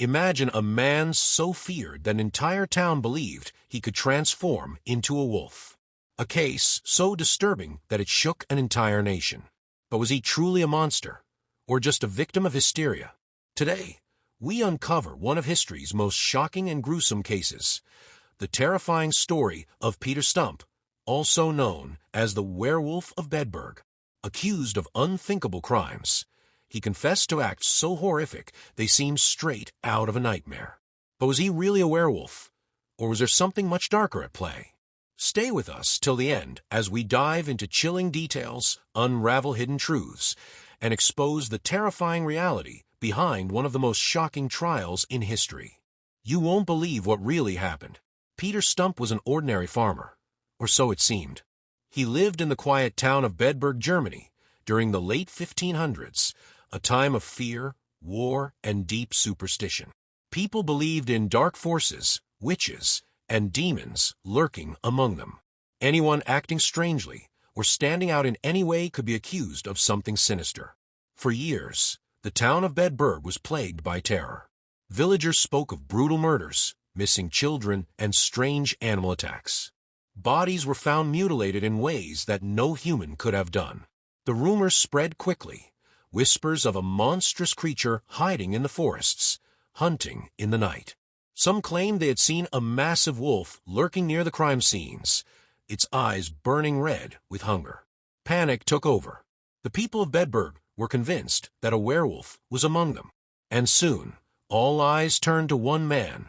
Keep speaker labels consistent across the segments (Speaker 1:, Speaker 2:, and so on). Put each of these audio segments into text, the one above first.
Speaker 1: Imagine a man so feared that an entire town believed he could transform into a wolf. A case so disturbing that it shook an entire nation. But was he truly a monster, or just a victim of hysteria? Today, we uncover one of history's most shocking and gruesome cases, the terrifying story of Peter Stump, also known as the Werewolf of Bedburg. Accused of unthinkable crimes, he confessed to acts so horrific they seemed straight out of a nightmare. But was he really a werewolf, or was there something much darker at play? Stay with us till the end as we dive into chilling details, unravel hidden truths, and expose the terrifying reality behind one of the most shocking trials in history. You won't believe what really happened. Peter Stump was an ordinary farmer, or so it seemed. He lived in the quiet town of Bedburg, Germany, during the late 1500s, a time of fear, war, and deep superstition. People believed in dark forces, witches, and demons lurking among them. Anyone acting strangely or standing out in any way could be accused of something sinister. For years, the town of Bedburg was plagued by terror. Villagers spoke of brutal murders, missing children, and strange animal attacks. Bodies were found mutilated in ways that no human could have done. The rumors spread quickly, whispers of a monstrous creature hiding in the forests, hunting in the night. Some claimed they had seen a massive wolf lurking near the crime scenes, its eyes burning red with hunger. Panic took over. The people of Bedburg were convinced that a werewolf was among them. And soon, all eyes turned to one man,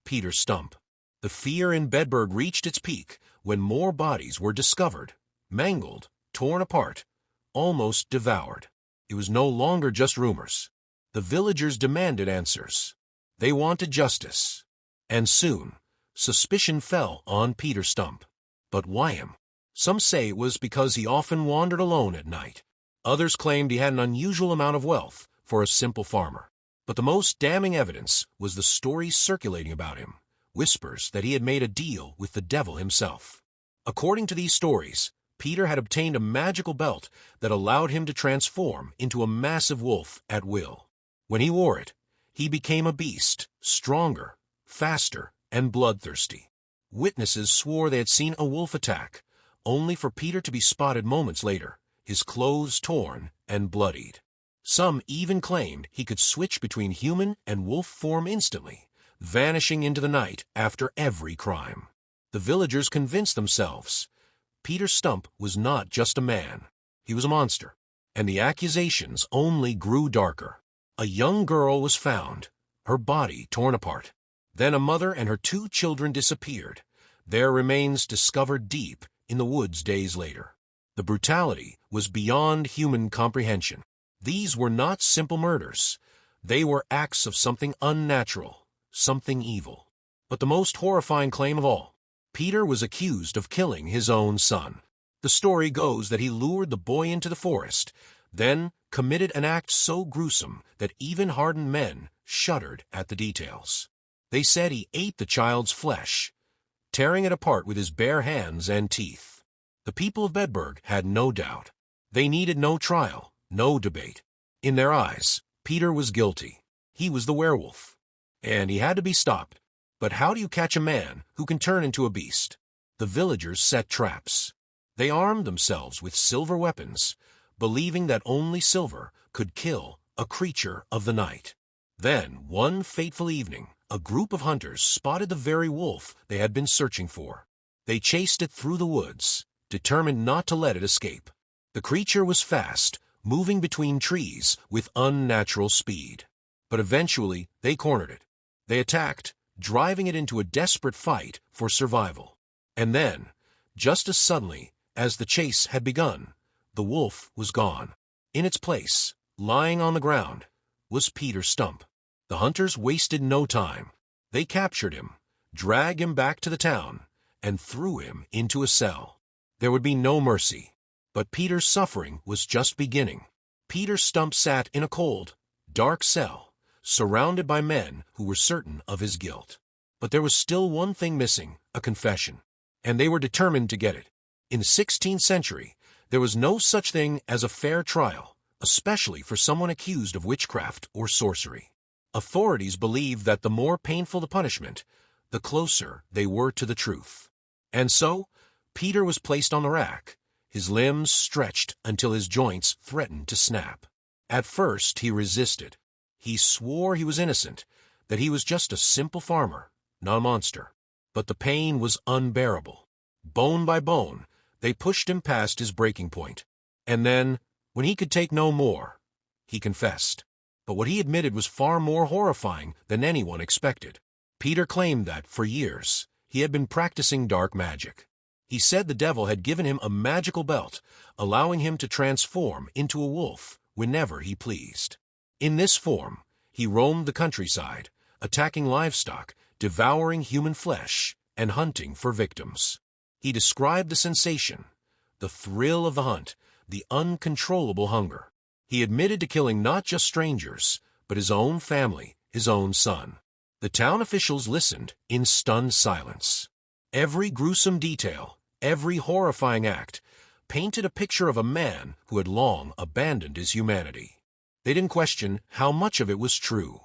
Speaker 1: Peter Stump. The fear in Bedburg reached its peak when more bodies were discovered, mangled, torn apart, almost devoured. It was no longer just rumors. The villagers demanded answers. They wanted justice. And soon, suspicion fell on Peter Stump. But why him? Some say it was because he often wandered alone at night. Others claimed he had an unusual amount of wealth for a simple farmer. But the most damning evidence was the stories circulating about him, whispers that he had made a deal with the devil himself. According to these stories, Peter had obtained a magical belt that allowed him to transform into a massive wolf at will. When he wore it, he became a beast, stronger, faster, and bloodthirsty. Witnesses swore they had seen a wolf attack, only for Peter to be spotted moments later, his clothes torn and bloodied. Some even claimed he could switch between human and wolf form instantly, vanishing into the night after every crime. The villagers convinced themselves Peter Stump was not just a man, he was a monster, and the accusations only grew darker. A young girl was found, her body torn apart. Then a mother and her 2 children disappeared, their remains discovered deep in the woods days later. The brutality was beyond human comprehension. These were not simple murders. They were acts of something unnatural, something evil. But the most horrifying claim of all, Peter was accused of killing his own son. The story goes that he lured the boy into the forest, then committed an act so gruesome that even hardened men shuddered at the details. They said he ate the child's flesh, tearing it apart with his bare hands and teeth. The people of Bedburg had no doubt. They needed no trial, no debate. In their eyes, Peter was guilty. He was the werewolf, and he had to be stopped. But how do you catch a man who can turn into a beast? The villagers set traps. They armed themselves with silver weapons, believing that only silver could kill a creature of the night. Then, one fateful evening, a group of hunters spotted the very wolf they had been searching for. They chased it through the woods, determined not to let it escape. The creature was fast, moving between trees with unnatural speed. But eventually, they cornered it. They attacked, driving it into a desperate fight for survival. And then, just as suddenly as the chase had begun, the wolf was gone. In its place, lying on the ground, was Peter Stump. The hunters wasted no time. They captured him, dragged him back to the town, and threw him into a cell. There would be no mercy. But Peter's suffering was just beginning. Peter Stump sat in a cold, dark cell, surrounded by men who were certain of his guilt. But there was still one thing missing, a confession. And they were determined to get it. In the 16th century, there was no such thing as a fair trial, especially for someone accused of witchcraft or sorcery. Authorities believed that the more painful the punishment, the closer they were to the truth. And so, Peter was placed on the rack, his limbs stretched until his joints threatened to snap. At first, he resisted. He swore he was innocent, that he was just a simple farmer, not a monster. But the pain was unbearable. Bone by bone, they pushed him past his breaking point. And then, when he could take no more, he confessed. But what he admitted was far more horrifying than anyone expected. Peter claimed that, for years, he had been practicing dark magic. He said the devil had given him a magical belt, allowing him to transform into a wolf whenever he pleased. In this form, he roamed the countryside, attacking livestock, devouring human flesh, and hunting for victims. He described the sensation, the thrill of the hunt, the uncontrollable hunger. He admitted to killing not just strangers, but his own family, his own son. The town officials listened in stunned silence. Every gruesome detail, every horrifying act, painted a picture of a man who had long abandoned his humanity. They didn't question how much of it was true.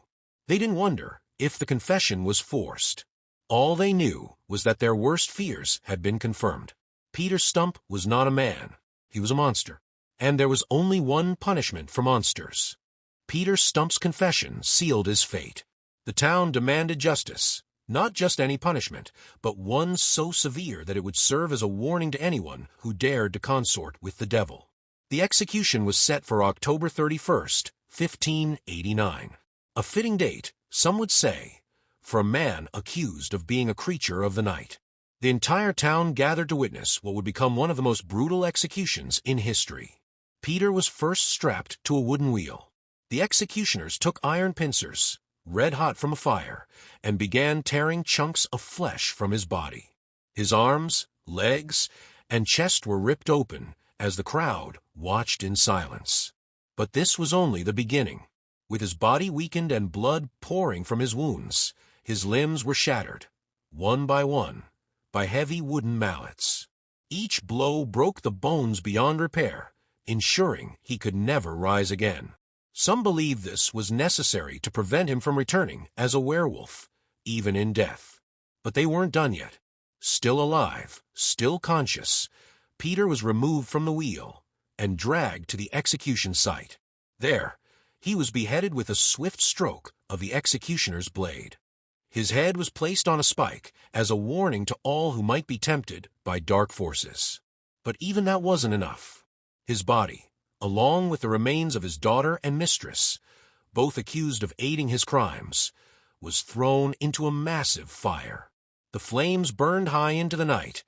Speaker 1: They didn't wonder if the confession was forced. All they knew was that their worst fears had been confirmed. Peter Stump was not a man. He was a monster. And there was only one punishment for monsters. Peter Stump's confession sealed his fate. The town demanded justice, not just any punishment, but one so severe that it would serve as a warning to anyone who dared to consort with the devil. The execution was set for October 31st, 1589. A fitting date, some would say, for a man accused of being a creature of the night. The entire town gathered to witness what would become one of the most brutal executions in history. Peter was first strapped to a wooden wheel. The executioners took iron pincers, red hot from a fire, and began tearing chunks of flesh from his body. His arms, legs, and chest were ripped open as the crowd watched in silence. But this was only the beginning. With his body weakened and blood pouring from his wounds, his limbs were shattered, one, by heavy wooden mallets. Each blow broke the bones beyond repair, ensuring he could never rise again. Some believed this was necessary to prevent him from returning as a werewolf, even in death. But they weren't done yet. Still alive, still conscious, Peter was removed from the wheel and dragged to the execution site. There, he was beheaded with a swift stroke of the executioner's blade. His head was placed on a spike as a warning to all who might be tempted by dark forces. But even that wasn't enough. His body, along with the remains of his daughter and mistress, both accused of aiding his crimes, was thrown into a massive fire. The flames burned high into the night,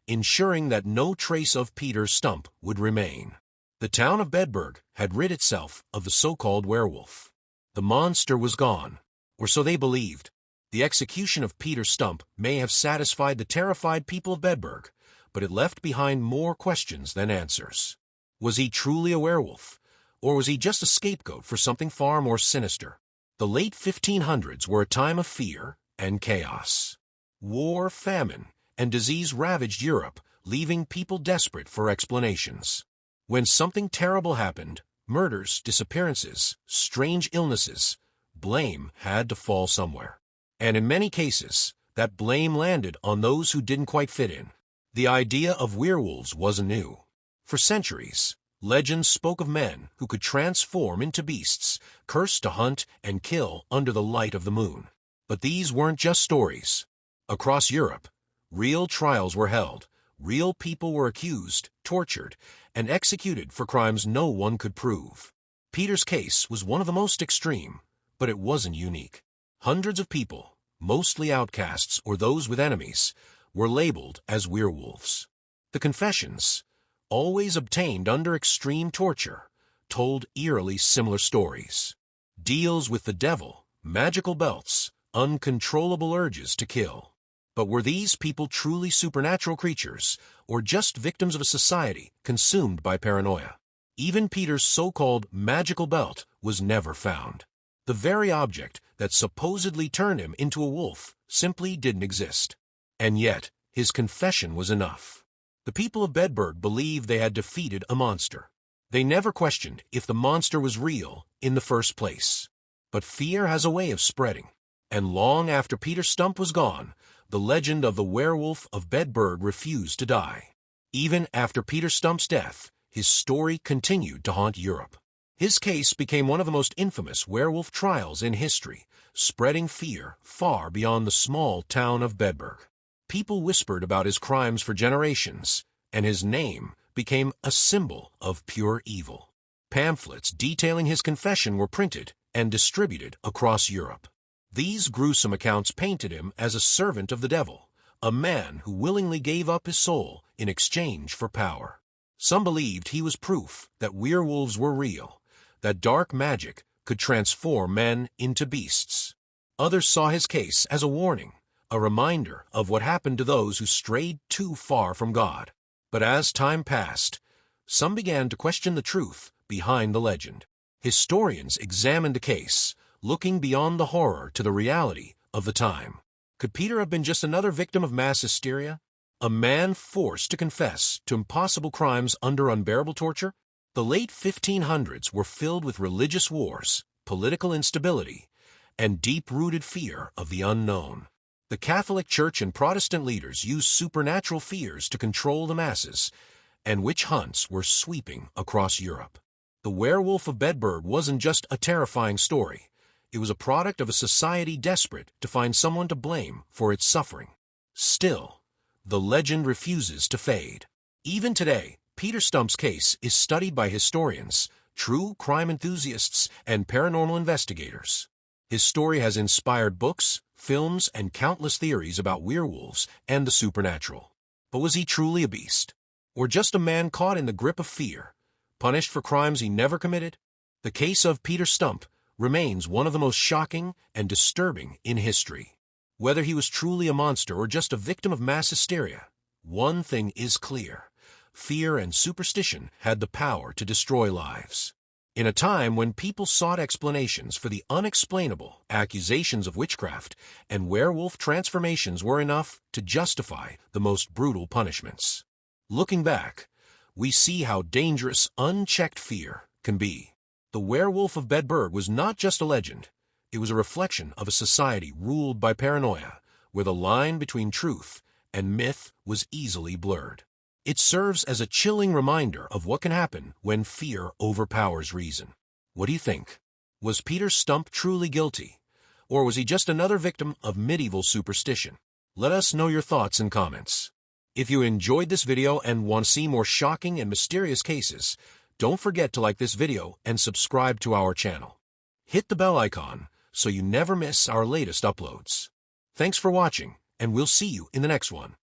Speaker 1: ensuring that no trace of Peter Stump would remain. The town of Bedburg had rid itself of the so-called werewolf. The monster was gone, or so they believed. The execution of Peter Stump may have satisfied the terrified people of Bedburg, but it left behind more questions than answers. Was he truly a werewolf, or was he just a scapegoat for something far more sinister? The late 1500s were a time of fear and chaos. War, famine, and disease ravaged Europe, leaving people desperate for explanations. When something terrible happened, murders, disappearances, strange illnesses, blame had to fall somewhere. And in many cases, that blame landed on those who didn't quite fit in. The idea of werewolves wasn't new. For centuries, legends spoke of men who could transform into beasts, cursed to hunt and kill under the light of the moon. But these weren't just stories. Across Europe, real trials were held, real people were accused, tortured, and executed for crimes no one could prove. Peter's case was one of the most extreme, but it wasn't unique. Hundreds of people, mostly outcasts or those with enemies, were labeled as werewolves. The confessions, always obtained under extreme torture, told eerily similar stories. Deals with the devil, magical belts, uncontrollable urges to kill. But were these people truly supernatural creatures, or just victims of a society consumed by paranoia? Even Peter's so-called magical belt was never found. The very object that supposedly turned him into a wolf simply didn't exist. And yet, his confession was enough. The people of Bedburg believed they had defeated a monster. They never questioned if the monster was real in the first place. But fear has a way of spreading, and long after Peter Stump was gone, the legend of the Werewolf of Bedburg refused to die. Even after Peter Stump's death, his story continued to haunt Europe. His case became one of the most infamous werewolf trials in history, spreading fear far beyond the small town of Bedburg. People whispered about his crimes for generations, and his name became a symbol of pure evil. Pamphlets detailing his confession were printed and distributed across Europe. These gruesome accounts painted him as a servant of the devil, a man who willingly gave up his soul in exchange for power. Some believed he was proof that werewolves were real, that dark magic could transform men into beasts. Others saw his case as a warning, a reminder of what happened to those who strayed too far from God. But as time passed, some began to question the truth behind the legend. Historians examined the case, looking beyond the horror to the reality of the time. Could Peter have been just another victim of mass hysteria? A man forced to confess to impossible crimes under unbearable torture? The late 1500s were filled with religious wars, political instability, and deep-rooted fear of the unknown. The Catholic Church and Protestant leaders used supernatural fears to control the masses, and witch hunts were sweeping across Europe. The Werewolf of Bedburg wasn't just a terrifying story. It was a product of a society desperate to find someone to blame for its suffering. Still, the legend refuses to fade. Even today, Peter Stump's case is studied by historians, true crime enthusiasts, and paranormal investigators. His story has inspired books, films, and countless theories about werewolves and the supernatural. But was he truly a beast? Or just a man caught in the grip of fear, punished for crimes he never committed? The case of Peter Stump remains one of the most shocking and disturbing in history. Whether he was truly a monster or just a victim of mass hysteria, one thing is clear: fear and superstition had the power to destroy lives. In a time when people sought explanations for the unexplainable, accusations of witchcraft and werewolf transformations were enough to justify the most brutal punishments. Looking back, we see how dangerous unchecked fear can be. The Werewolf of Bedburg was not just a legend. It was a reflection of a society ruled by paranoia, where the line between truth and myth was easily blurred. It serves as a chilling reminder of what can happen when fear overpowers reason. What do you think? Was Peter Stump truly guilty? Or was he just another victim of medieval superstition? Let us know your thoughts in comments. If you enjoyed this video and want to see more shocking and mysterious cases, don't forget to like this video and subscribe to our channel. Hit the bell icon so you never miss our latest uploads. Thanks for watching, and we'll see you in the next one.